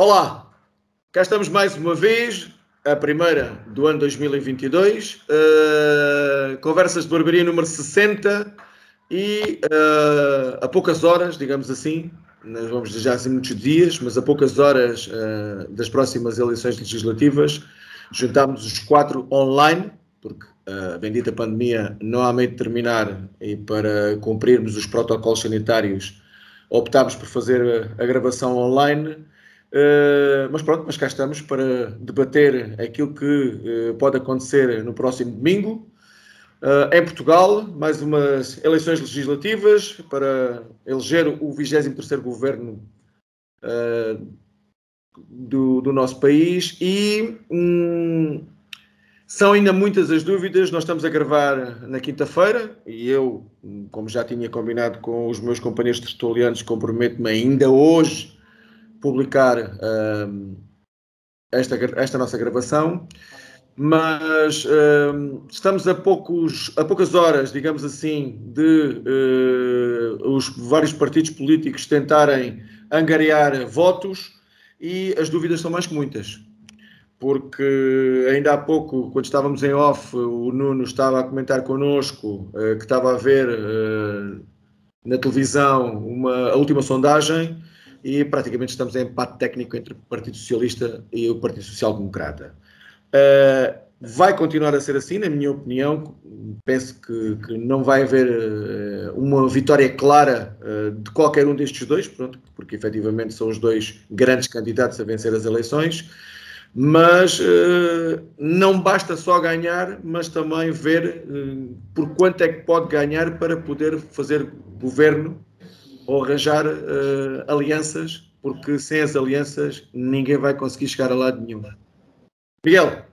Olá, cá estamos mais uma vez, a primeira do ano 2022, Conversas de Barbearia número 60 e a poucas horas, digamos assim, nós vamos já assim muitos dias, mas a poucas horas das próximas eleições legislativas, juntámos os 4 online, porque a bendita pandemia não há meio de terminar e para cumprirmos os protocolos sanitários optámos por fazer a gravação online. Mas pronto, mas cá estamos para debater aquilo que pode acontecer no próximo domingo. Em Portugal, mais umas eleições legislativas para eleger o 23º governo do nosso país e são ainda muitas as dúvidas. Nós estamos a gravar na quinta-feira e eu, como já tinha combinado com os meus companheiros tertulianos, comprometo-me ainda hoje publicar esta nossa gravação, mas estamos a poucas horas, digamos assim, de os vários partidos políticos tentarem angariar votos e as dúvidas são mais que muitas, porque ainda há pouco, quando estávamos em off, o Nuno estava a comentar connosco que estava a ver na televisão a última sondagem e praticamente estamos em empate técnico entre o Partido Socialista e o Partido Social Democrata. Vai continuar a ser assim, na minha opinião. Penso que não vai haver uma vitória clara de qualquer um destes dois, pronto, porque efetivamente são os dois grandes candidatos a vencer as eleições, mas não basta só ganhar, mas também ver por quanto é que pode ganhar para poder fazer governo ou arranjar alianças, porque sem as alianças ninguém vai conseguir chegar a lado nenhum. Miguel.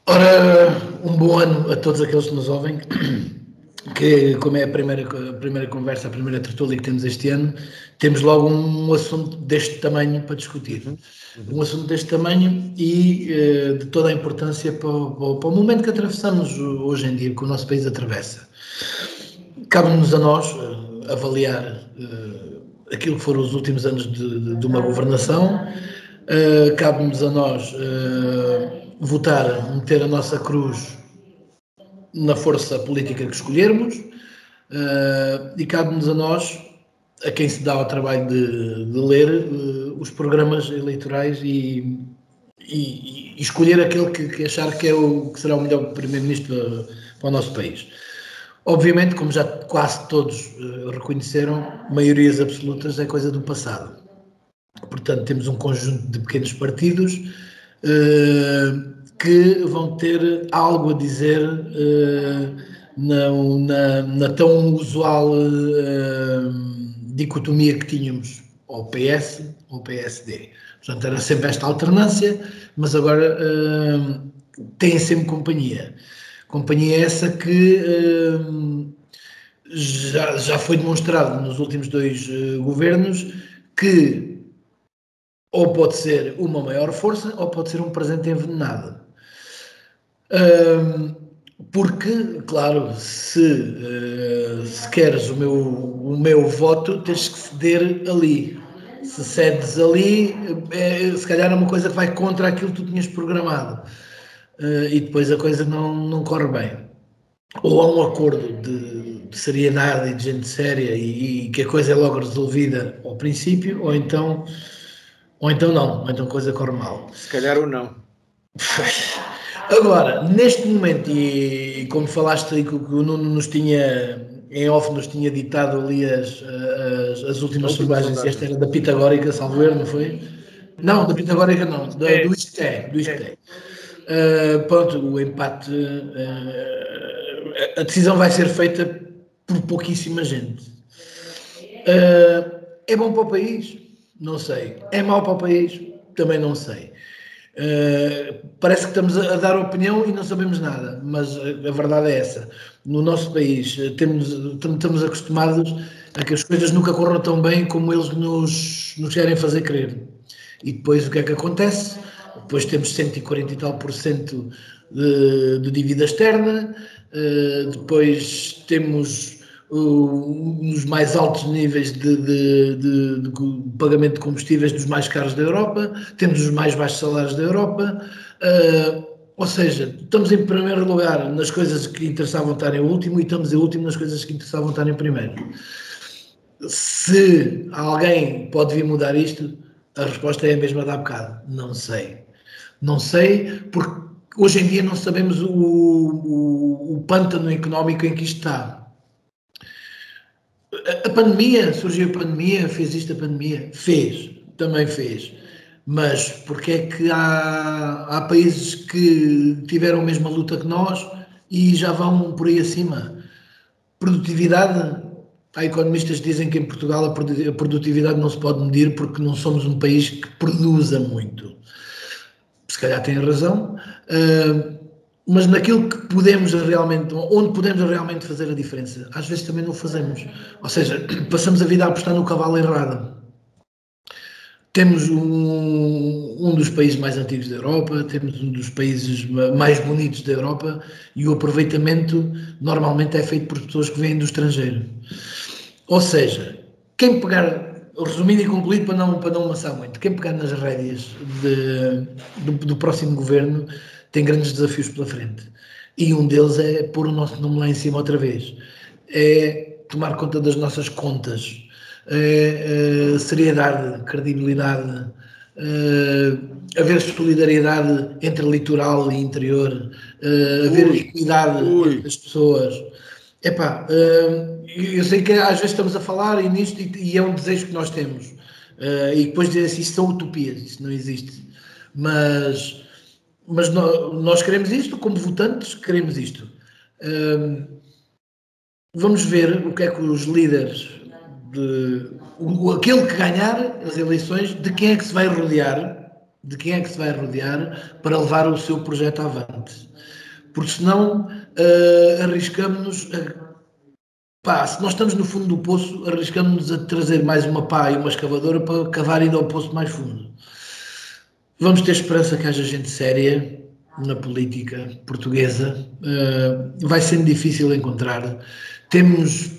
Ora, um bom ano a todos aqueles que nos ouvem, que como é a primeira conversa, a primeira tertúlia que temos este ano, temos logo um assunto deste tamanho para discutir. Um assunto deste tamanho e de toda a importância para o momento que atravessamos hoje em dia, que o nosso país atravessa. Cabe-nos a nós avaliar aquilo que foram os últimos anos de uma governação, cabe-nos a nós votar, meter a nossa cruz na força política que escolhermos, e cabe-nos a nós, a quem se dá ao trabalho de ler os programas eleitorais e escolher aquele que achar que que será o melhor primeiro-ministro para o nosso país. Obviamente, como já quase todos reconheceram, maiorias absolutas é coisa do passado. Portanto, temos um conjunto de pequenos partidos que vão ter algo a dizer na tão usual dicotomia que tínhamos ao PS ou PSD. Portanto, era sempre esta alternância, mas agora têm sempre companhia. Companhia essa que já foi demonstrado nos últimos dois governos que ou pode ser uma maior força ou pode ser um presente envenenado. Porque, claro, se queres o meu voto, tens que ceder ali. Se cedes ali, se calhar é uma coisa que vai contra aquilo que tu tinhas programado. E depois a coisa não corre bem. Ou há um acordo de seriedade e de gente séria e que a coisa é logo resolvida ao princípio, ou então não, ou então a coisa corre mal. Se calhar ou não. Agora, neste momento, e como falaste aí que o Nuno nos tinha, em off, nos tinha ditado ali as últimas sondagens, e esta era da Pitagórica, salvo erro, não foi? Não, da Pitagórica não, do ISCTE. Pronto, o empate, a decisão vai ser feita por pouquíssima gente. É bom para o país? Não sei. É mau para o país? Também não sei. Parece que estamos a dar opinião e não sabemos nada, mas a verdade é essa. No nosso país estamos acostumados a que as coisas nunca corram tão bem como eles nos querem fazer crer. E depois o que é que acontece? Depois temos 140 e tal % de dívida externa, depois temos nos mais altos níveis de pagamento de combustíveis dos mais caros da Europa, temos os mais baixos salários da Europa, ou seja, estamos em primeiro lugar nas coisas que interessavam estar em último e estamos em último nas coisas que interessavam estar em primeiro. Se alguém pode vir mudar isto, a resposta é a mesma de há bocado. Não sei. Não sei, porque hoje em dia não sabemos o pântano económico em que isto está. A pandemia, surgiu a pandemia, fez isto a pandemia? Fez, também fez. Mas porque é que há países que tiveram a mesma luta que nós e já vão por aí acima? Produtividade, há economistas que dizem que em Portugal a produtividade não se pode medir porque não somos um país que produza muito. Se calhar têm razão, mas naquilo que podemos realmente, onde podemos realmente fazer a diferença, às vezes também não o fazemos. Ou seja, passamos a vida a apostar no cavalo errado. Temos um dos países mais antigos da Europa, temos um dos países mais bonitos da Europa e o aproveitamento normalmente é feito por pessoas que vêm do estrangeiro. Ou seja, quem pegar, resumindo e concluído para não amassar muito, quem pegar nas rédeas do próximo governo tem grandes desafios pela frente. E um deles é pôr o nosso nome lá em cima outra vez. É tomar conta das nossas contas. Seriedade, credibilidade, haver solidariedade entre litoral e interior, haver equidade entre as pessoas. Epá, eu sei que às vezes estamos a falar nisto e é um desejo que nós temos. E depois dizer assim, isso são utopias, isso não existe. Mas nós queremos isto, como votantes, queremos isto. Vamos ver o que é que os líderes, aquele que ganhar as eleições, de quem é que se vai rodear, para levar o seu projeto avante. Porque senão arriscamos-nos, se nós estamos no fundo do poço, arriscamos-nos a trazer mais uma pá e uma escavadora para cavar ainda ao poço mais fundo. Vamos ter esperança que haja gente séria na política portuguesa. Vai sendo difícil encontrar. Temos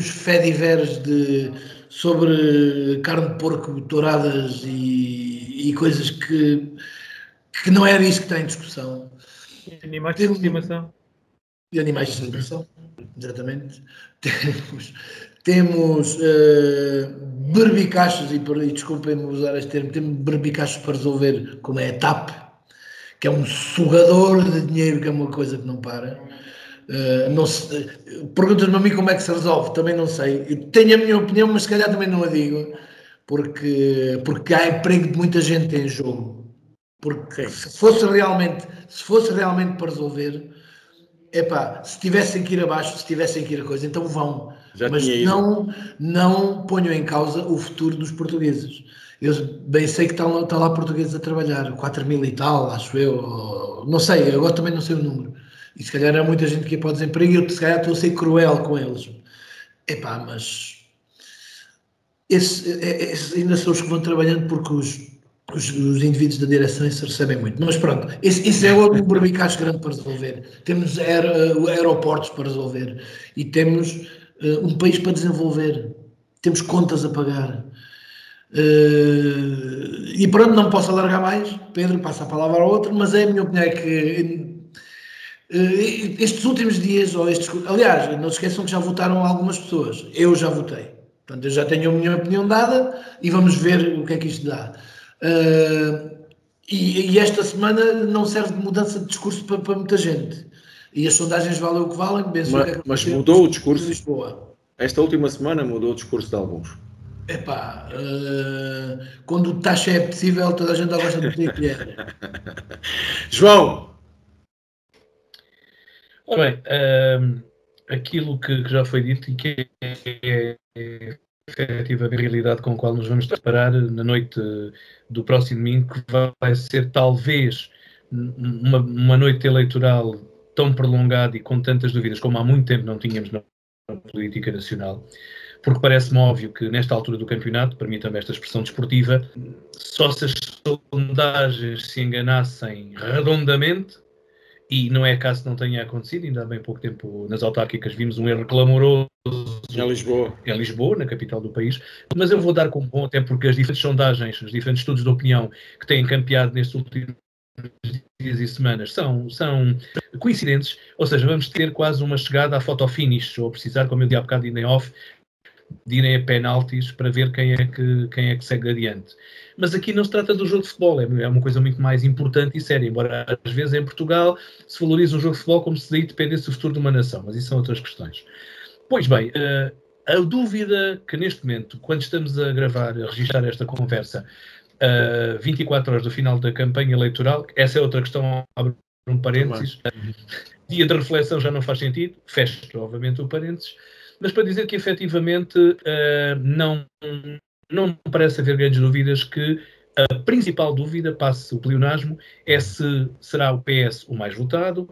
fediveres sobre carne de porco touradas e coisas que não era isso que está em discussão. Animais de estimação. E animais de estimação, exatamente. Temos berbicachos, e desculpem-me usar este termo, temos berbicachos para resolver, como é a TAP, que é um sugador de dinheiro, que é uma coisa que não para. Perguntas-me a mim como é que se resolve, também não sei. Eu tenho a minha opinião, mas se calhar também não a digo, porque há emprego de muita gente em jogo. Porque se fosse realmente para resolver, se tivessem que ir abaixo, se tivessem que ir a coisa, então vão. Mas não ponham em causa o futuro dos portugueses. Eu bem sei que está lá portugueses a trabalhar, 4.000 e tal, acho eu, não sei, agora também não sei o número. E se calhar há muita gente que ia para o desemprego e eu se calhar estou a ser cruel com eles. Mas esses ainda são os que vão trabalhando porque os indivíduos da direção se recebem muito. Mas pronto, esse é outro berbicacho grande para resolver. Temos aeroportos para resolver e temos um país para desenvolver. Temos contas a pagar. E pronto, não posso alargar mais. Pedro, passa a palavra ao outro, mas a minha opinião é que estes últimos dias, aliás, não se esqueçam que já votaram algumas pessoas. Eu já votei. Portanto, eu já tenho a minha opinião dada e vamos ver o que é que isto dá. E esta semana não serve de mudança de discurso para muita gente. E as sondagens valem o que valem. Mas mudou o discurso de Lisboa. Esta última semana mudou o discurso de alguns. Quando o taxa é apetecível, toda a gente gosta de ter colher. João! Bem, aquilo que já foi dito e que é efetivamente a realidade com a qual nos vamos deparar na noite do próximo domingo, que vai ser talvez uma noite eleitoral tão prolongada e com tantas dúvidas como há muito tempo não tínhamos na política nacional, porque parece-me óbvio que nesta altura do campeonato, para mim também esta expressão desportiva, só se as sondagens se enganassem redondamente e não é caso que não tenha acontecido, ainda há bem pouco tempo nas autárquicas vimos um erro clamoroso em Lisboa, na capital do país, mas eu vou dar como bom, até porque as diferentes sondagens, os diferentes estudos de opinião que têm campeado nestes últimos dias e semanas são coincidentes, ou seja, vamos ter quase uma chegada à fotofinish, ou precisar, como eu disse há bocado ainda em off, de irem a penaltis para ver quem é que segue adiante. Mas aqui não se trata do jogo de futebol, é uma coisa muito mais importante e séria, embora às vezes em Portugal se valorize um jogo de futebol como se daí dependesse do futuro de uma nação, mas isso são outras questões. Pois bem, a dúvida que neste momento, quando estamos a gravar, a registrar esta conversa, 24 horas do final da campanha eleitoral, essa é outra questão, abre um parênteses, dia de reflexão já não faz sentido, fecho obviamente o parênteses, mas para dizer que efetivamente não me parece haver grandes dúvidas que a principal dúvida, passe o pleonasmo, é se será o PS o mais votado,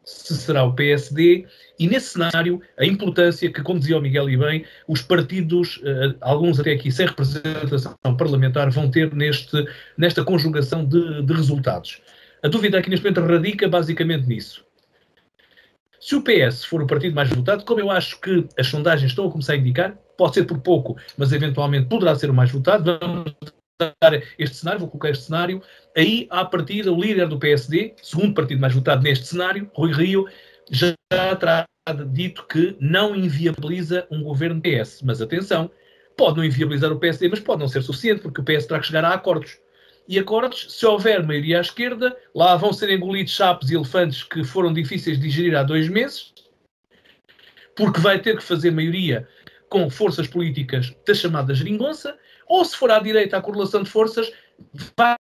se será o PSD, e nesse cenário a importância que, como dizia o Miguel e bem, os partidos, alguns até aqui sem representação parlamentar, vão ter nesta conjugação de resultados. A dúvida aqui neste momento radica basicamente nisso. Se o PS for o partido mais votado, como eu acho que as sondagens estão a começar a indicar, pode ser por pouco, mas eventualmente poderá ser o mais votado, vamos dar este cenário, vou colocar este cenário, aí à partida o líder do PSD, segundo partido mais votado neste cenário, Rui Rio, já terá dito que não inviabiliza um governo PS. Mas atenção, pode não inviabilizar o PSD, mas pode não ser suficiente, porque o PS terá que chegar a acordos. E acordos, se houver maioria à esquerda, lá vão ser engolidos sapos e elefantes que foram difíceis de digerir há 2 meses, porque vai ter que fazer maioria com forças políticas da chamada geringonça, ou se for à direita a correlação de forças, vai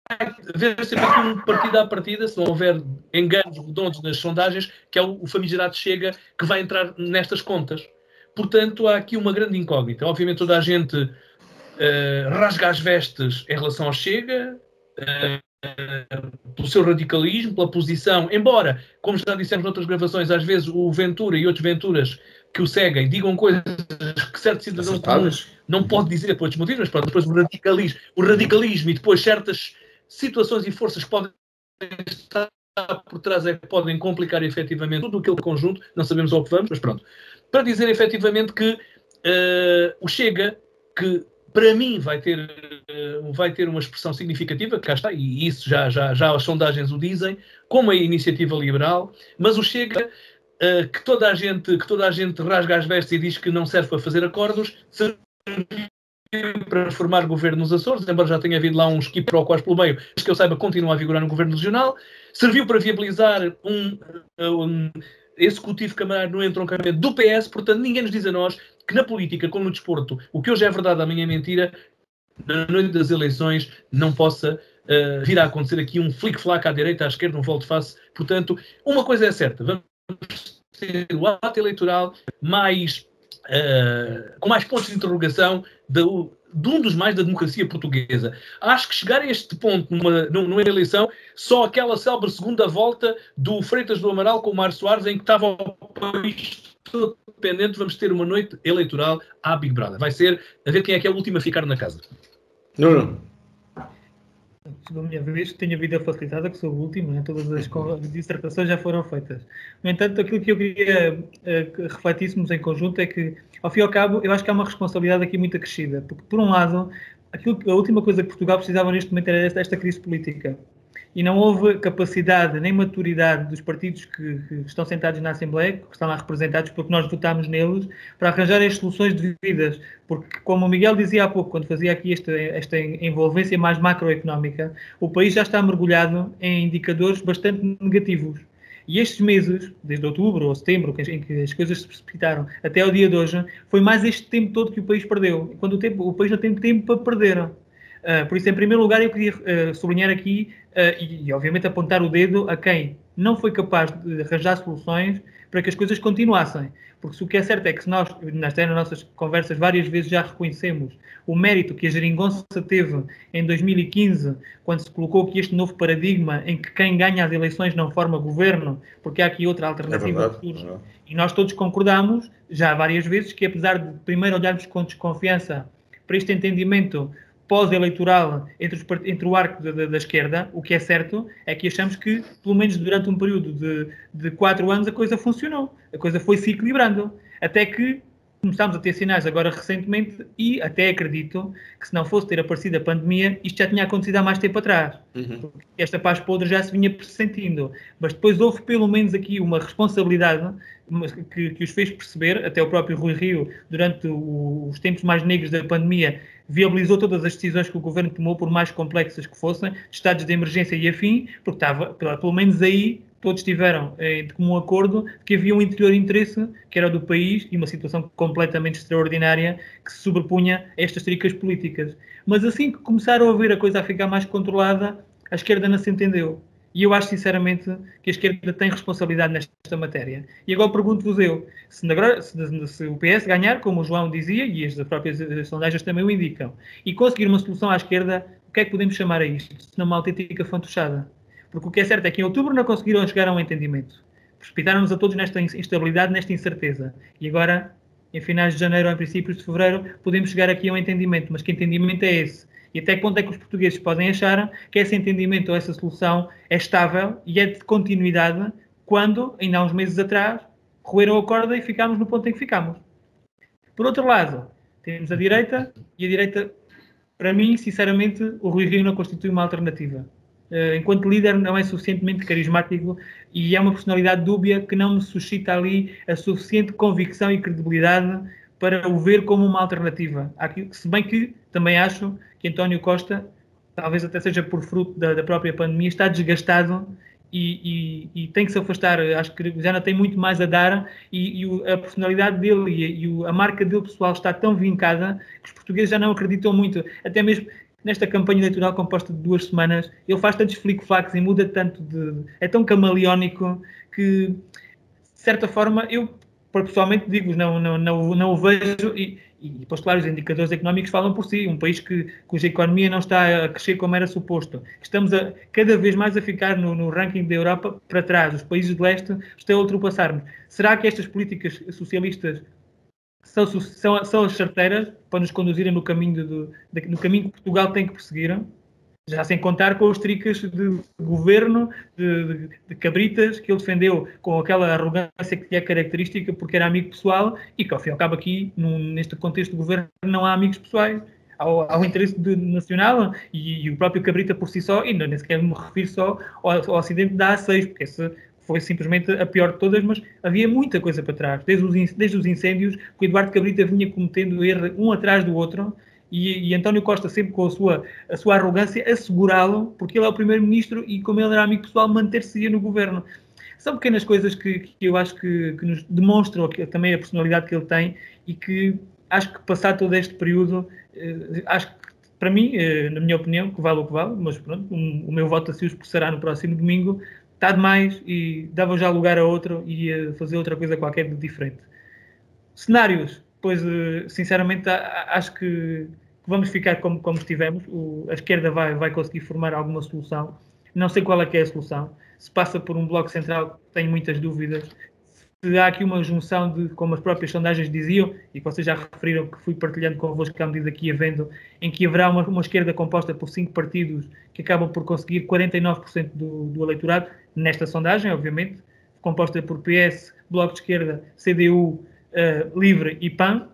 haver sempre aqui um partido à partida, se não houver enganos redondos nas sondagens, que é o famigerado Chega, que vai entrar nestas contas. Portanto, há aqui uma grande incógnita. Obviamente toda a gente rasga as vestes em relação ao Chega, pelo seu radicalismo, pela posição, embora, como já dissemos noutras gravações, às vezes o Ventura e outros Venturas que o seguem digam coisas que certos cidadãos comuns não pode dizer por outros motivos, mas pronto, depois o radicalismo e depois certas situações e forças que podem estar por trás é que podem complicar efetivamente tudo aquele conjunto, não sabemos ao que vamos, mas pronto. Para dizer efetivamente que o Chega, que para mim vai ter uma expressão significativa, cá está, e isso já as sondagens o dizem, como a iniciativa liberal, mas o Chega, que toda a gente rasga as vestes e diz que não serve para fazer acordos, serviu para formar governo nos Açores, embora já tenha havido lá uns quiprocós pelo meio, mas que eu saiba continua a vigorar no governo regional, serviu para viabilizar um executivo camarário no entroncamento do PS, portanto ninguém nos diz a nós que na política, como no desporto, o que hoje é verdade, amanhã é mentira, na noite das eleições não possa vir a acontecer aqui um flic-flac à direita, à esquerda, um volte-face. Portanto, uma coisa é certa, vamos ter o ato eleitoral com mais pontos de interrogação de um dos mais da democracia portuguesa. Acho que chegar a este ponto numa eleição, só aquela célebre segunda volta do Freitas do Amaral com o Mário Soares, em que estava o país todo dependente, vamos ter uma noite eleitoral à Big Brother. Vai ser a ver quem é que é o último a ficar na casa. Não. Chegou a minha vez, tenho a vida facilitada, que sou o último, né? Todas as dissertações já foram feitas. No entanto, aquilo que eu queria que refletíssemos em conjunto é que, ao fim e ao cabo, eu acho que há uma responsabilidade aqui muito acrescida. Porque, por um lado, a última coisa que Portugal precisava neste momento era esta crise política. E não houve capacidade nem maturidade dos partidos que estão sentados na Assembleia, que estão lá representados, porque nós votámos neles, para arranjar as soluções devidas. Porque, como o Miguel dizia há pouco, quando fazia aqui esta envolvência mais macroeconómica, o país já está mergulhado em indicadores bastante negativos. E estes meses, desde outubro ou setembro, em que as coisas se precipitaram, até ao dia de hoje, foi mais este tempo todo que o país perdeu. Quando o país não tem tempo para perder. Por isso, em primeiro lugar, eu queria sublinhar aqui e, obviamente, apontar o dedo a quem não foi capaz de arranjar soluções para que as coisas continuassem. Porque se o que é certo é que se nós, nas nossas conversas, várias vezes já reconhecemos o mérito que a geringonça teve em 2015, quando se colocou aqui este novo paradigma em que quem ganha as eleições não forma governo, porque há aqui outra alternativa que surge. E nós todos concordamos, já várias vezes, que apesar de primeiro olharmos com desconfiança para este entendimento pós-eleitoral entre o arco da esquerda. O que é certo é que achamos que, pelo menos durante um período de 4 anos, a coisa funcionou. A coisa foi se equilibrando. Até que começámos a ter sinais agora recentemente e até acredito que se não fosse ter aparecido a pandemia, isto já tinha acontecido há mais tempo atrás. Porque esta paz podre já se vinha pressentindo. Mas depois houve pelo menos aqui uma responsabilidade que os fez perceber, até o próprio Rui Rio, durante os tempos mais negros da pandemia, viabilizou todas as decisões que o governo tomou, por mais complexas que fossem, estados de emergência e afim, porque estava, pelo menos aí, todos tiveram de comum acordo que havia um interior interesse, que era o do país, e uma situação completamente extraordinária que se sobrepunha a estas tricas políticas. Mas assim que começaram a ver a coisa a ficar mais controlada, a esquerda não se entendeu. E eu acho, sinceramente, que a esquerda tem responsabilidade nesta matéria. E agora pergunto-vos eu, se o PS ganhar, como o João dizia, e as próprias sondagens também o indicam, e conseguir uma solução à esquerda, o que é que podemos chamar a isto? Senão uma autêntica fantochada. Porque o que é certo é que em outubro não conseguiram chegar a um entendimento. Precipitaram-nos a todos nesta instabilidade, nesta incerteza. E agora, em finais de janeiro ou em princípios de fevereiro, podemos chegar aqui a um entendimento. Mas que entendimento é esse? E até que ponto é que os portugueses podem achar que esse entendimento ou essa solução é estável e é de continuidade quando, ainda há uns meses atrás, roeram a corda e ficámos no ponto em que ficámos. Por outro lado, temos a direita, e a direita, para mim, sinceramente, o Rui Rio não constitui uma alternativa. Enquanto líder não é suficientemente carismático e é uma personalidade dúbia que não me suscita ali a suficiente convicção e credibilidade para o ver como uma alternativa. Se bem que também acho que António Costa, talvez até seja por fruto da própria pandemia, está desgastado e tem que se afastar. Acho que já não tem muito mais a dar e a personalidade dele e a marca dele pessoal está tão vincada que os portugueses já não acreditam muito. Até mesmo nesta campanha eleitoral composta de 2 semanas, ele faz tantos flic-flacs e muda tanto é tão camaleónico que, de certa forma, eu pessoalmente digo, não o vejo e depois, claro, os indicadores económicos falam por si. Um país cuja economia não está a crescer como era suposto. Estamos cada vez mais a ficar no ranking da Europa para trás. Os países do leste estão a ultrapassar-nos. Será que estas políticas socialistas são as certeiras para nos conduzirem no caminho que Portugal tem que perseguir, já sem contar com os tricas de governo, de cabritas, que ele defendeu com aquela arrogância que lhe é característica porque era amigo pessoal e que, ao fim e ao cabo, aqui, neste contexto de governo, não há amigos pessoais. Há o interesse nacional e o próprio cabrita por si só, e nem sequer me refiro só ao acidente da A6, porque esse foi simplesmente a pior de todas, mas havia muita coisa para trás. Desde os incêndios, que o Eduardo Cabrita vinha cometendo erros um atrás do outro, e António Costa sempre com a sua arrogância assegurá-lo, porque ele é o primeiro-ministro e como ele era amigo pessoal, manter-se-ia no governo. São pequenas coisas que eu acho que nos demonstram também a personalidade que ele tem e que acho que passado todo este período, acho que para mim, na minha opinião, que vale o que vale, mas pronto, o meu voto assim o expressará no próximo domingo, está demais e dava já lugar a outro e ia fazer outra coisa qualquer de diferente. Cenários, pois sinceramente acho que vamos ficar como estivemos. A esquerda vai conseguir formar alguma solução. Não sei qual é que é a solução. Se passa por um bloco central, tenho muitas dúvidas. Se há aqui uma junção de, como as próprias sondagens diziam, e que vocês já referiram, que fui partilhando convosco à medida que ia vendo, em que haverá uma esquerda composta por 5 partidos que acabam por conseguir 49% do eleitorado, nesta sondagem, obviamente, composta por PS, Bloco de Esquerda, CDU, Livre e PAN.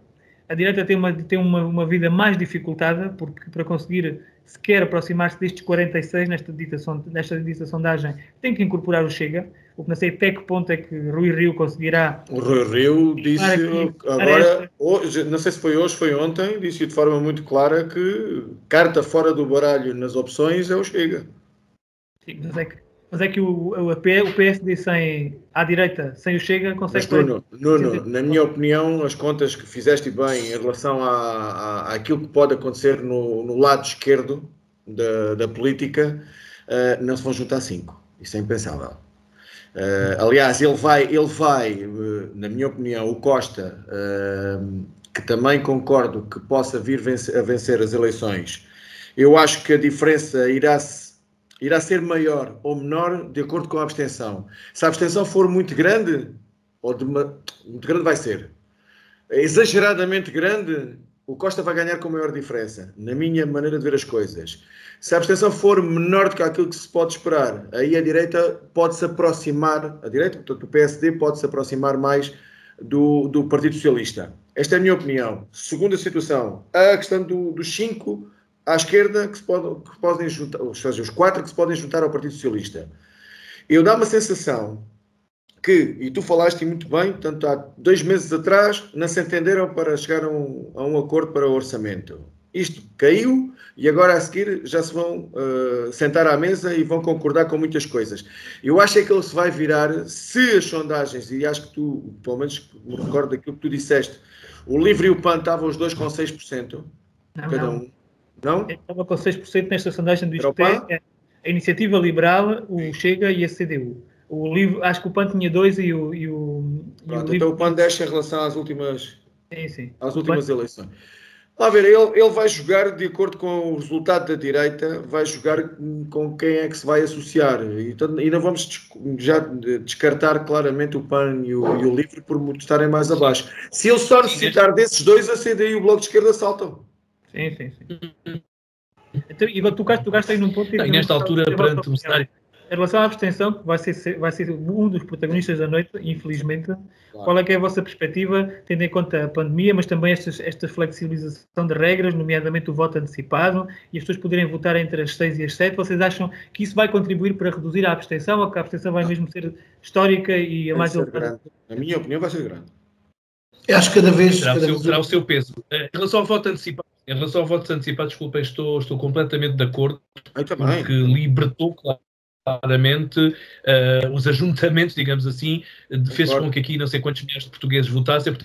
A direita tem uma vida mais dificultada, porque para conseguir sequer aproximar-se destes 46 nesta dita sondagem, tem que incorporar o Chega. O que não sei até que ponto é que Rui Rio conseguirá... O Rui Rio disse agora, hoje, não sei se foi hoje, foi ontem, disse de forma muito clara que carta fora do baralho nas opções é o Chega. Sim, mas é que o PSD à direita, sem o Chega, consegue... Mas Nuno, na minha opinião, as contas que fizeste bem em relação àquilo que pode acontecer no lado esquerdo da política, não se vão juntar 5. Isso é impensável. Aliás, ele vai, na minha opinião, o Costa, que também concordo que possa vir a vencer as eleições, eu acho que a diferença irá ser maior ou menor de acordo com a abstenção. Se a abstenção for muito grande, muito grande vai ser. Exageradamente grande, o Costa vai ganhar com maior diferença, na minha maneira de ver as coisas. Se a abstenção for menor do que aquilo que se pode esperar, aí a direita pode-se aproximar, portanto o PSD pode-se aproximar mais do Partido Socialista. Esta é a minha opinião. Segunda situação, a questão dos 5 à esquerda que podem juntar, ou seja, os 4 que se podem juntar ao Partido Socialista. Eu dá uma sensação que, e tu falaste muito bem, portanto, há 2 meses atrás, não se entenderam para chegar a um acordo para o orçamento. Isto caiu e agora a seguir já se vão sentar à mesa e vão concordar com muitas coisas. Eu acho é que ele se vai virar, se as sondagens, e acho que tu, pelo menos me recordo daquilo que tu disseste, o LIVRE e o PAN estavam os dois com 6%, cada um. Não? Estava com 6% nesta sondagem do ISCTE, a Iniciativa Liberal, o Chega e a CDU. O LIVRE, acho que o PAN tinha 2 e o LIVRE... Então o PAN desce em relação às últimas, sim. Às últimas eleições. A ver, ele vai jogar de acordo com o resultado da direita, vai jogar com quem é que se vai associar. E não vamos já descartar claramente o PAN e o LIVRE por estarem mais abaixo. Se ele só necessitar desses dois, a CDU e o Bloco de Esquerda saltam. Sim. Então, e tu gastaste aí num ponto... E nesta altura, perante um cenário... Em relação à abstenção, que vai ser um dos protagonistas da noite, infelizmente, claro. Qual é que é a vossa perspectiva, tendo em conta a pandemia, mas também esta flexibilização de regras, nomeadamente o voto antecipado, e as pessoas poderem votar entre as 6 e as 7, vocês acham que isso vai contribuir para reduzir a abstenção, ou que a abstenção vai mesmo ser histórica e a mais elevada? Na minha opinião, vai ser grande. Eu acho que cada vez... Terá o seu peso. Em relação ao voto antecipado, desculpa, estou completamente de acordo, porque libertou, claramente, os ajuntamentos, digamos assim, fez com que aqui não sei quantos milhares de portugueses votassem.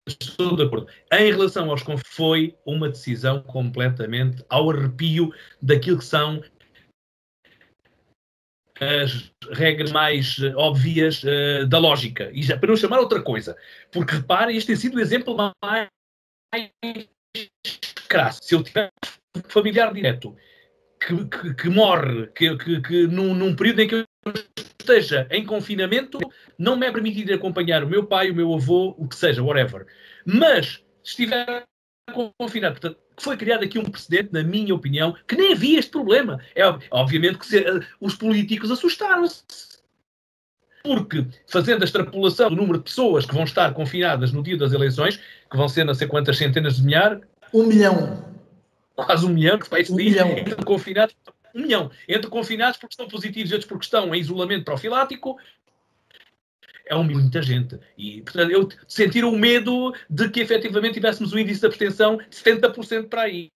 Estou de acordo. Em relação aos conflitos, foi uma decisão completamente ao arrepio daquilo que são as regras mais óbvias da lógica. E já para não chamar outra coisa, porque reparem, este tem sido o exemplo mais crasso. Se eu tiver um familiar direto que morre, que num período em que eu esteja em confinamento, não me é permitido acompanhar o meu pai, o meu avô, o que seja, whatever. Mas, se estiver confinado, portanto, foi criado aqui um precedente, na minha opinião, que nem havia este problema. Obviamente que os políticos assustaram-se. Porque, fazendo a extrapolação do número de pessoas que vão estar confinadas no dia das eleições, que vão ser não sei quantas centenas de milhares... 1 milhão. Quase 1 milhão, que vai ser entre confinados, 1 milhão. Entre confinados porque estão positivos e outros porque estão em isolamento profilático, é muita gente. E, portanto, eu sentiram o medo de que efetivamente tivéssemos um índice de abstenção de 70% para aí.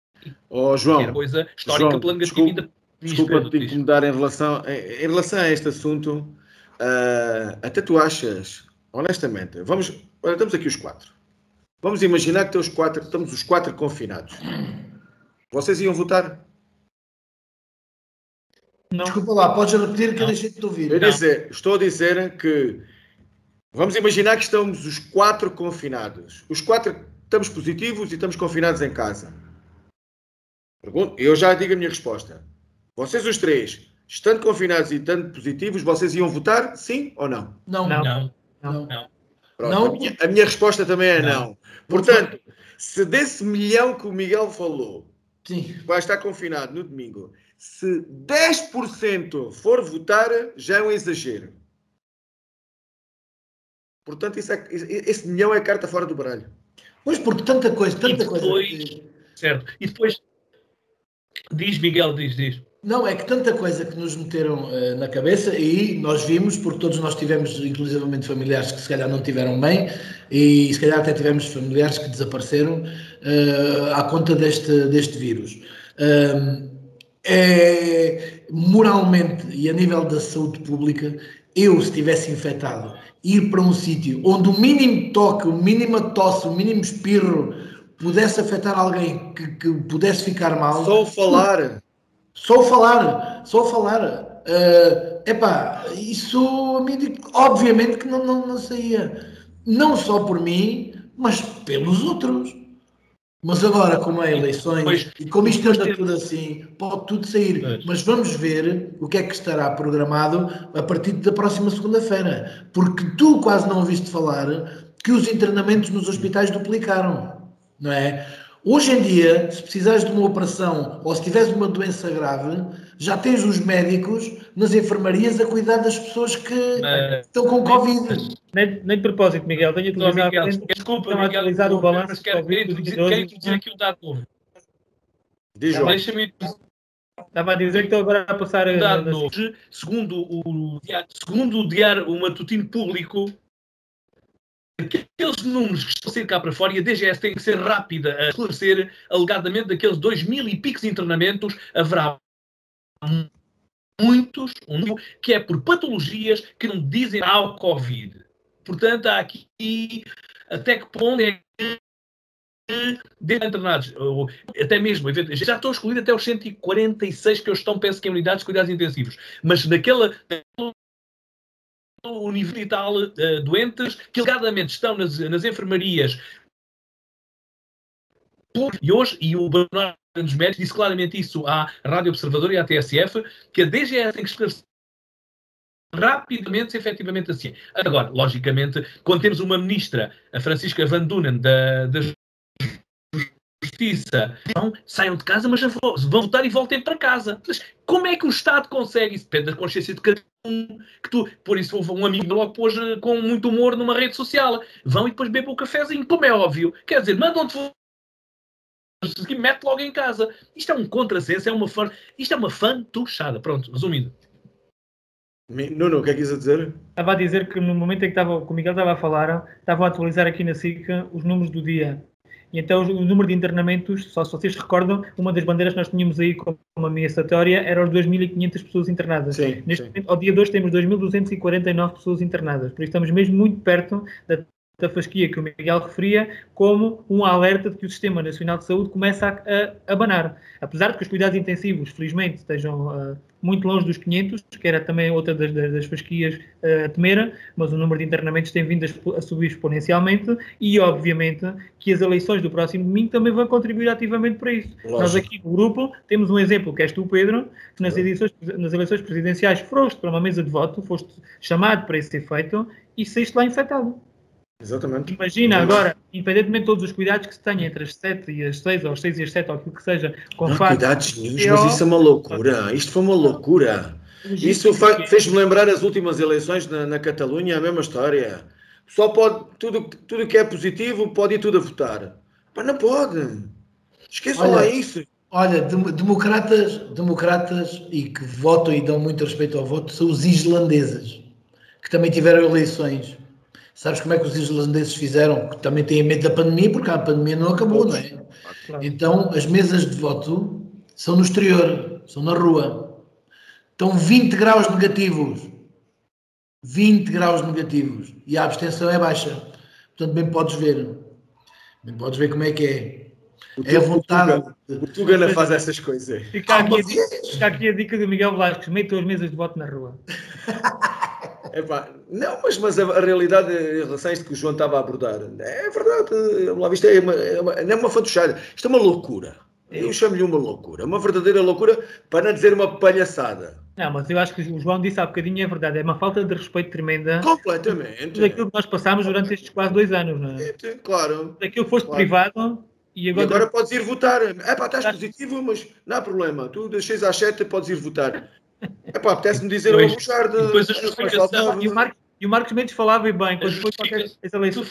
João, era coisa histórica pela negativa. Desculpa te incomodar em relação a este assunto. Até tu achas, honestamente, estamos aqui os 4. Vamos imaginar que estamos os 4 confinados. Vocês iam votar? Não. Desculpa lá, podes repetir que eu deixei de te ouvir. Estou a dizer que vamos imaginar que estamos os 4 confinados. Os 4 estamos positivos e estamos confinados em casa. Eu já digo a minha resposta. Vocês os 3, estando confinados e estando positivos, vocês iam votar sim ou não? Não. Pronto, não. A minha resposta também é não. Portanto, se desse milhão que o Miguel falou, sim, vai estar confinado no domingo, se 10% for votar, já é um exagero. Portanto, esse milhão é carta fora do baralho. Pois, porque tanta coisa. Certo. E depois, diz Miguel, diz. Não, é que tanta coisa que nos meteram na cabeça, e nós vimos, porque todos nós tivemos, inclusivamente, familiares que se calhar não tiveram bem, e se calhar até tivemos familiares que desapareceram à conta deste vírus. Moralmente e a nível da saúde pública, eu, se estivesse infectado, ir para um sítio onde o mínimo toque, o mínimo tosse, o mínimo espirro pudesse afetar alguém que pudesse ficar mal... Só falar. Isso a mim, obviamente que não saía. Não só por mim, mas pelos outros. Mas agora, como é eleições, e como isto anda tudo assim, pode tudo sair. Mas vamos ver o que é que estará programado a partir da próxima segunda-feira. Porque tu quase não ouviste falar que os internamentos nos hospitais duplicaram. não é? Hoje em dia, se precisares de uma operação ou se tiveres uma doença grave, já tens os médicos nas enfermarias a cuidar das pessoas que estão com Covid. Nem de propósito, Miguel, tenho atualizado. Desculpa, Miguel, atualizar o balanço, mas quero dizer aqui um dado novo. Deixa-me. Estava a dizer que estou agora a passar. Um dado novo. Segundo o Diário Matutino Público, aqueles números que estão a sair cá para fora, e a DGS tem que ser rápida a esclarecer, alegadamente, daqueles 2.000 e picos internamentos, haverá muitos, que é por patologias que não dizem ao Covid. Portanto, há aqui até que ponto é que dentro internados, até mesmo, já estão excluídos até os 146 que estão, penso que em unidades de cuidados intensivos, mas naquele o nível vital doentes que alegadamente estão nas enfermarias. E hoje, e o Bernardo dos Médicos disse claramente isso à Rádio Observador e à TSF, que a DGS tem que esclarecer rapidamente se efetivamente assim. Agora, logicamente, quando temos uma ministra, a Francisca Van Dunen, da Justiça, não saiam de casa, mas vão votar e voltem para casa. Mas como é que o Estado consegue? Isso depende da consciência de cada um. Por isso, um amigo logo pôs com muito humor numa rede social. Vão e depois bebem o cafezinho, como é óbvio. Quer dizer, mandam-te e mete logo em casa. Isto é um contrassenso, isto é uma fantochada. Pronto, resumindo. Nuno, o que é que quis dizer? Estava a dizer que no momento em que o Miguel estava a falar, estava a atualizar aqui na SIC os números do dia. E então o número de internamentos, só se vocês recordam, uma das bandeiras que nós tínhamos aí como ameaçatória era os 2.500 pessoas internadas. Sim, Neste momento, ao dia de hoje, temos 2.249 pessoas internadas. Por isso estamos mesmo muito perto da fasquia que o Miguel referia, como um alerta de que o Sistema Nacional de Saúde começa a abanar. Apesar de que os cuidados intensivos, felizmente, estejam muito longe dos 500, que era também outra das fasquias a temer, mas o número de internamentos tem vindo a subir exponencialmente e, obviamente, que as eleições do próximo domingo também vão contribuir ativamente para isso. Lógico. Nós aqui no grupo temos um exemplo, que és tu, Pedro, que nas eleições presidenciais foste para uma mesa de voto, foste chamado para esse efeito e saíste lá infectado. Exatamente. Imagina agora, independentemente de todos os cuidados que se tenha entre as 7 e as 6, ou as 6 e as 7, ou aquilo que seja, com não, cuidados nenhums, mas isso é uma loucura. Isto foi uma loucura. Isso fez-me lembrar as últimas eleições na Catalunha, a mesma história. Só pode, tudo que é positivo, pode ir tudo a votar. Mas não pode. Esqueçam lá isso. Olha, democratas e que votam e dão muito respeito ao voto são os islandeses, que também tiveram eleições. Sabes como é que os islandeses fizeram? Que também têm medo da pandemia, porque a pandemia não acabou, não é? Claro. Então, as mesas de voto são no exterior, são na rua. Estão 20 graus negativos. 20 graus negativos. E a abstenção é baixa. Portanto, bem podes ver. Bem podes ver como é que é. É a vontade. O Tugana faz essas coisas. Fica aqui a dica do Miguel Vasques. Metam as mesas de voto na rua. Epá, não, mas a realidade em relação a isto que o João estava a abordar, é verdade, lá isto não é uma fantochada, isto é uma loucura. Eu chamo-lhe uma loucura, uma verdadeira loucura, para não dizer uma palhaçada. Não, mas eu acho que o João disse há bocadinho, é verdade, é uma falta de respeito tremenda. Completamente. Daquilo que nós passámos durante estes quase 2 anos, não é? Claro. Daquilo que foste privado e agora podes ir votar. Estás positivo, mas não há problema, tu das 6 às 7 podes ir votar. Apetece-me dizer uma bucharda. E o Marcos Mendes falava bem quando foi qualquer eleição.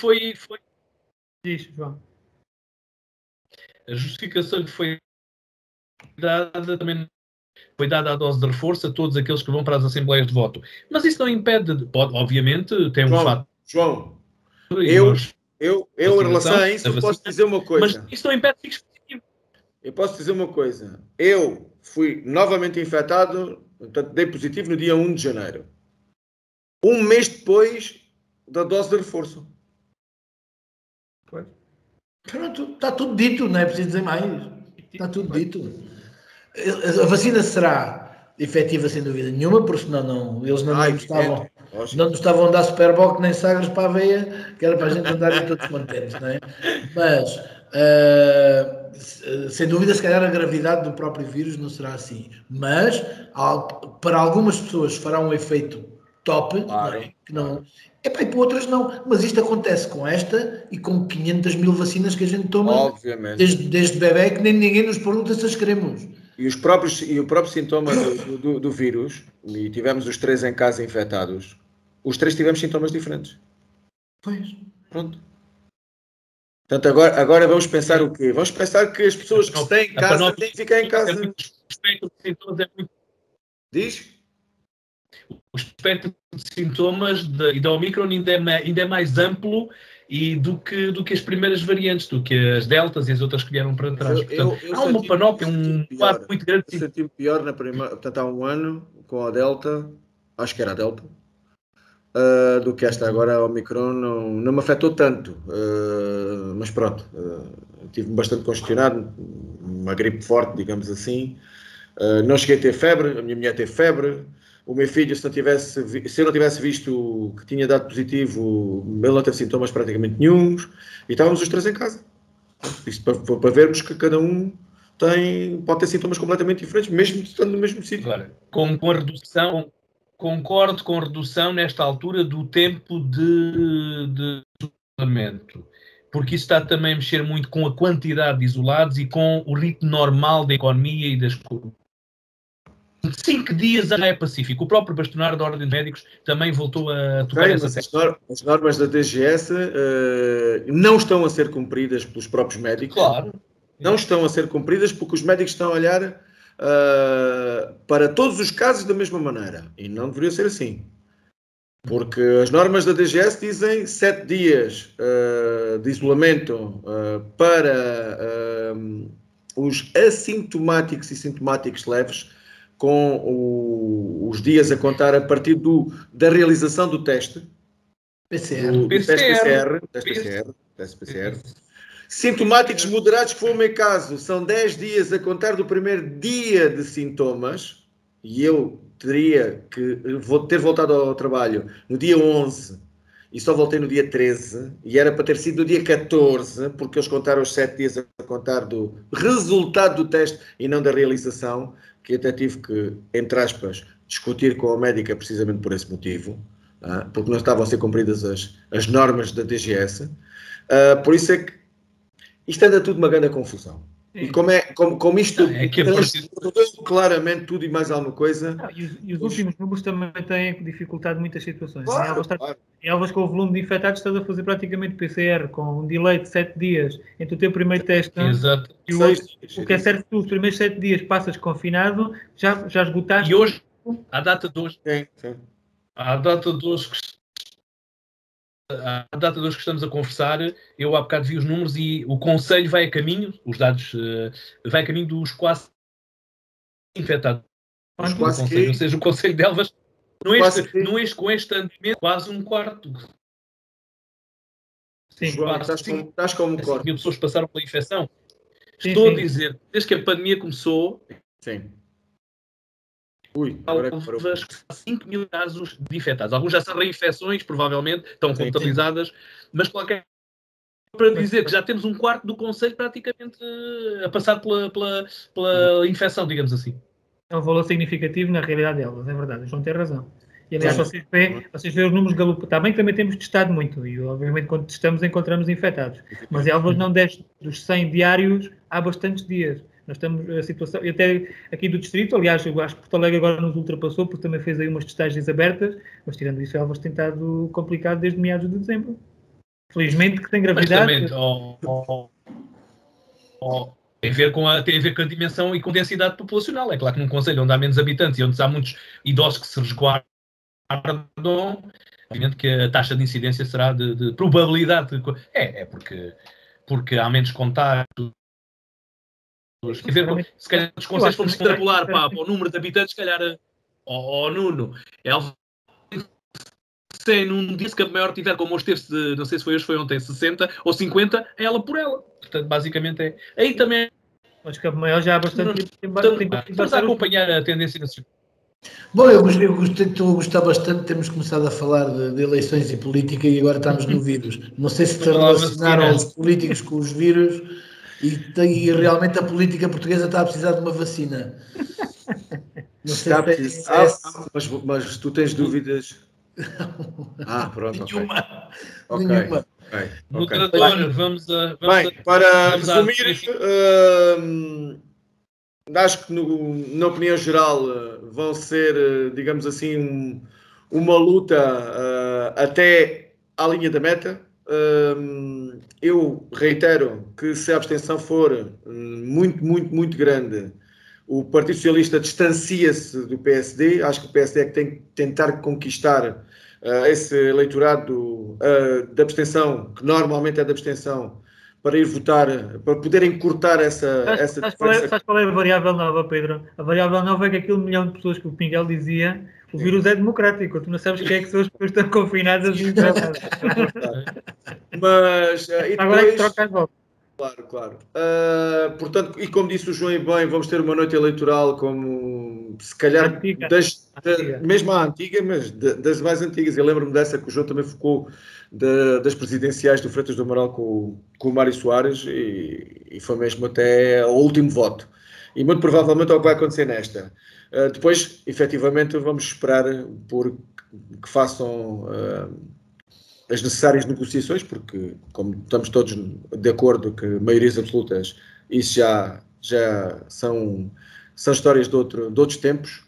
Diz, João. A justificação que foi dada também foi dada a dose de reforço a todos aqueles que vão para as assembleias de voto. Mas isso não impede, obviamente, tem um fato. João, eu em relação a isso posso dizer uma coisa. Mas isso não impede que fique positivo. Eu posso dizer uma coisa. Eu fui novamente infectado, portanto, dei positivo no dia 1 de janeiro. Um mês depois da dose de reforço. Pois. Pronto, está tudo dito, não é preciso dizer mais. Está tudo dito. A vacina será efetiva sem dúvida nenhuma, porque senão eles não nos estavam a dar Superboc nem Sagres para a veia, que era para a gente andar todos contentes, não é? Mas, sem dúvida, se calhar a gravidade do próprio vírus não será assim. Mas, para algumas pessoas fará um efeito top, Claro, não é? Que não... Epá, e para outras não. Mas isto acontece com esta e com 500 mil vacinas que a gente toma obviamente. desde bebê, que nem ninguém nos pergunta se as queremos. E o próprio sintoma do vírus, e tivemos os 3 em casa infectados, os 3 tivemos sintomas diferentes. Pois. Pronto. Portanto, agora vamos pensar o quê? Vamos pensar que as pessoas que estão em casa têm que ficar em casa. O espectro de sintomas é muito. Diz? O espectro de sintomas da Omicron ainda é mais amplo do que as primeiras variantes, do que as deltas e as outras que vieram para trás. Portanto, há uma panóplia, um quadro muito grande. Eu senti-me pior na primeira, portanto, há um ano, com a delta, acho que era a delta, do que esta agora. A Omicron não me afetou tanto, mas pronto, tive-me bastante congestionado, uma gripe forte, digamos assim. Não cheguei a ter febre, a minha mulher teve febre. O meu filho, se eu não tivesse visto que tinha dado positivo, ele não teve sintomas praticamente nenhuns, e estávamos os 3 em casa. Isto para vermos que cada um pode ter sintomas completamente diferentes, mesmo estando no mesmo sítio. Claro. Com a redução, concordo com a redução nesta altura do tempo de isolamento, porque isso está também a mexer muito com a quantidade de isolados e com o ritmo normal da economia e das coisas. 5 dias já é pacífico. O próprio bastonário da Ordem dos Médicos também voltou a tocar essa tecla. As normas da DGS não estão a ser cumpridas pelos próprios médicos. Claro. Não estão a ser cumpridas porque os médicos estão a olhar para todos os casos da mesma maneira. E não deveria ser assim. Porque as normas da DGS dizem 7 dias de isolamento para os assintomáticos e sintomáticos leves, com os dias a contar a partir da realização do teste. Teste PCR. Sintomáticos moderados, que foi o meu caso, são 10 dias a contar do primeiro dia de sintomas, e eu teria que ter voltado ao trabalho no dia 11 e só voltei no dia 13, e era para ter sido no dia 14, porque eles contaram os 7 dias a contar do resultado do teste e não da realização, que até tive que, entre aspas, discutir com a médica precisamente por esse motivo, porque não estavam a ser cumpridas as normas da DGS. Por isso é que isto anda tudo uma grande confusão. E como isto claramente tudo e mais alguma coisa... E os últimos números também têm dificultado muitas situações. Claro. Em Elvas, com o volume de infectados, estás a fazer praticamente PCR, com um delay de 7 dias entre o teu primeiro teste e o outro. O que é certo, tu os primeiros 7 dias passas confinado, já esgotaste... E hoje, à data de hoje, Sim. à data de hoje que estamos a conversar, eu há bocado vi os números e o Conselho vai a caminho, os dados, vai a caminho dos quase infectados. Ou seja, o Conselho de Elvas, não este com este andamento, quase um quarto. Sim, João, estás como um quarto. Mil pessoas passaram pela infecção. Estou a dizer, desde que a pandemia começou... Sim. Agora 5 mil casos de infectados. Alguns já são reinfecções, provavelmente, estão contabilizadas, mas qualquer para dizer que já temos um quarto do Conselho praticamente a passar pela infecção, digamos assim. É um valor significativo na realidade delas, é verdade, o João tem razão. E aliás, vocês veem os números galopando. Também temos testado muito, e obviamente quando testamos encontramos infectados. Mas Elvas não desce dos 100 diários há bastantes dias. Nós estamos a situação, e até aqui do distrito, aliás, eu acho que Porto Alegre agora nos ultrapassou, porque também fez aí umas testagens abertas, mas tirando isso, Elvas tem estado complicado desde meados de dezembro. Felizmente que tem gravidade. Mas também, tem a ver com a dimensão e com a densidade populacional. É claro que num concelho onde há menos habitantes e onde há muitos idosos que se resguardam, obviamente que a taxa de incidência será de probabilidade. Porque há menos contato. Quer dizer, se calhar os conselhos vamos extrapolar para o número de habitantes, se calhar ao Nuno. Se num dia que a maior tiver, como hoje teve, não sei se foi hoje, foi ontem, 60 ou 50, é ela por ela. Portanto, basicamente é. Aí também. Acho que a maior já há bastante tempo. Estamos a acompanhar a tendência nacional. Bom, eu estou a gostar bastante. Temos começado a falar de eleições e política e agora estamos no vírus. Não sei se relacionaram os políticos com os vírus e realmente a política portuguesa está a precisar de uma vacina. Não sei mas tu tens dúvidas Pronto, Nenhuma. ok. Nenhuma. Ok. Moderador, vamos a. Bem, para vamos à resumir, acho que na opinião geral vão ser, digamos assim, uma luta até à linha da meta. Eu reitero que se a abstenção for muito, muito, muito grande, o Partido Socialista distancia-se do PSD. Acho que o PSD é que tem que tentar conquistar esse eleitorado da abstenção, que normalmente é da abstenção, para ir votar, para poder encurtar essa Sabes qual é a variável nova, Pedro? A variável nova é que aquele 1 milhão de pessoas que o Miguel dizia, o vírus é democrático. Tu não sabes quem é que são as pessoas que estão confinadas e encerradas. Mas e depois, Agora é que troca as voltas. Claro. Portanto, e como disse o João e bem, vamos ter uma noite eleitoral como, se calhar, mesmo a antiga, mas das mais antigas. Eu lembro-me dessa que o João também focou das presidenciais do Freitas do Amaral com o Mário Soares e foi mesmo até ao último voto. E muito provavelmente é o que vai acontecer nesta. Depois, efetivamente, vamos esperar por que façam as necessárias negociações, porque, como estamos todos de acordo que maiorias absolutas, isso já são histórias de outros tempos.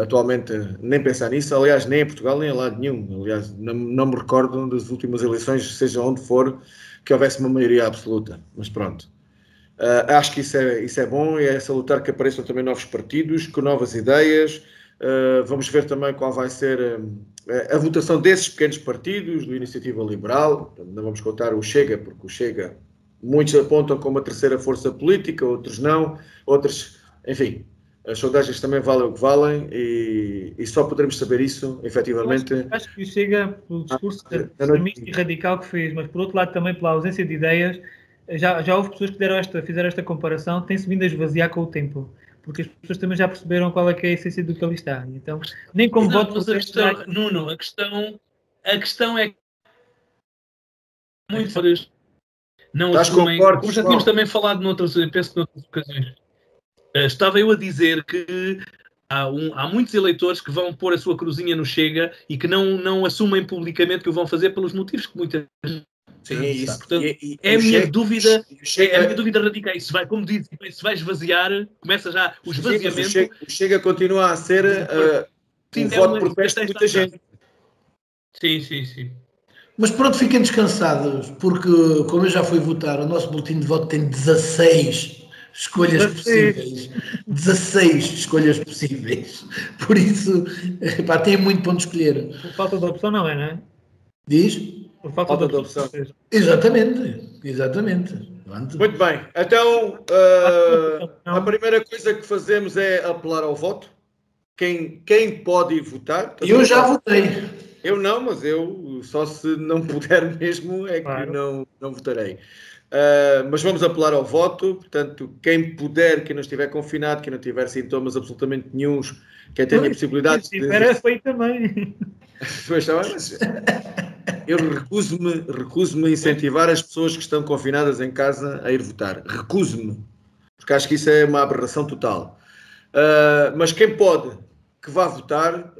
Atualmente, nem pensar nisso. Aliás, nem em Portugal, nem em lado nenhum. Aliás, não me recordo das últimas eleições, seja onde for, que houvesse uma maioria absoluta. Mas pronto. Acho que isso é bom e é salutar que apareçam também novos partidos, com novas ideias. Vamos ver também qual vai ser a votação desses pequenos partidos, do Iniciativa Liberal. Não vamos contar o Chega, porque o Chega muitos apontam como a terceira força política, outros não, outros, enfim, as sondagens também valem o que valem e só poderemos saber isso, efetivamente. Acho que o Chega, pelo discurso extremista e radical que fez, mas por outro lado também pela ausência de ideias, já houve pessoas que fizeram esta comparação, tem-se vindo a esvaziar com o tempo. Porque as pessoas também já perceberam qual é que é a essência do que ali está. Então, nem como voto... Mas a questão, Nuno, a questão é muito várias. Não assumem, como já tínhamos também falado noutras ocasiões. Estava eu a dizer que há muitos eleitores que vão pôr a sua cruzinha no Chega e que não assumem publicamente que o vão fazer pelos motivos que muitas Sim, isso. Portanto, a minha dúvida radical. Isso vai, como disse, se vai esvaziar, começa já o esvaziamento. O Chega continua a ser um voto por protesto de muita gente. Sim. Mas pronto, fiquem descansados, porque como eu já fui votar, o nosso boletim de voto tem 16 escolhas possíveis. 16 escolhas possíveis. Por isso, tem muito para onde escolher. Por falta de opção não é? Diz? Por falta de opção. Exatamente. Muito bem. Então, a primeira coisa que fazemos é apelar ao voto. Quem pode ir votar? Eu já votei. Eu não, mas eu só se não puder mesmo é que não votarei. Mas vamos apelar ao voto. Portanto, quem puder, quem não estiver confinado, quem não tiver sintomas absolutamente nenhuns, quem tenha possibilidade de... Era feito também. Pois está bem, mas eu recuso-me a incentivar as pessoas que estão confinadas em casa a ir votar. Recuso-me. Porque acho que isso é uma aberração total. Mas quem pode, que vá votar,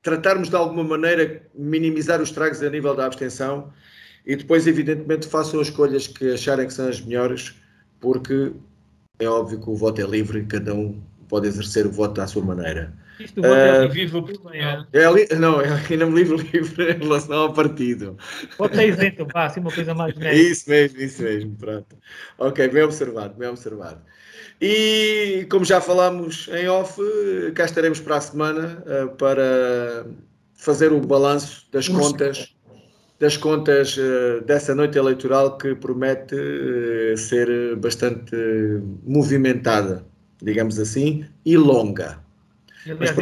tratarmos de alguma maneira minimizar os estragos a nível da abstenção e depois, evidentemente, façam as escolhas que acharem que são as melhores, porque é óbvio que o voto é livre, cada um pode exercer o voto à sua maneira. Isto, o voto é vivo. Não, é ainda me livre em relação ao partido. Voto é isento, assim uma coisa mais genérica. Isso mesmo, pronto. Ok, bem observado. E como já falámos em off, cá estaremos para a semana para fazer o balanço das contas dessa noite eleitoral que promete ser bastante movimentada, digamos assim, e longa. Aliás,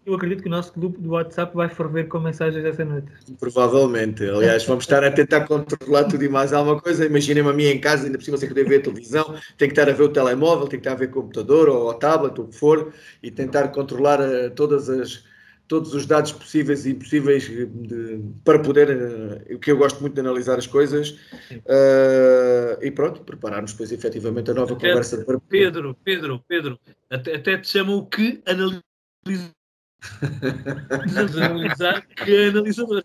eu acredito que o nosso grupo do WhatsApp vai ferver com mensagens essa noite. Provavelmente. Aliás, vamos estar a tentar controlar tudo e mais alguma coisa. Imaginem-me a mim em casa, ainda por cima sem poder ver a televisão, tem que estar a ver o telemóvel, tem que estar a ver o computador ou o tablet, o que for, e tentar controlar todos os dados possíveis e impossíveis para poder, o que eu gosto muito de analisar as coisas, e pronto, prepararmos depois efetivamente a nova conversa. Pedro, até te chamam o que analisa Vamos analisar que analisador.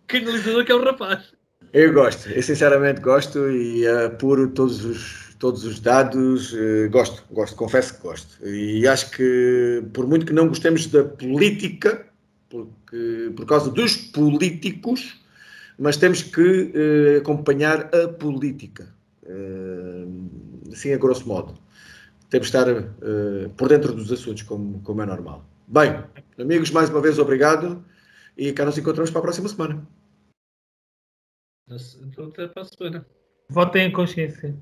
Que analisador que é o rapaz. Eu gosto, eu sinceramente gosto e apuro todos os dados, gosto, confesso que gosto. E acho que, por muito que não gostemos da política, por causa dos políticos, mas temos que acompanhar a política, assim a grosso modo. Temos que estar por dentro dos assuntos, como é normal. Bem, amigos, mais uma vez obrigado e cá nos encontramos para a próxima semana. Até para a semana. Votem em consciência.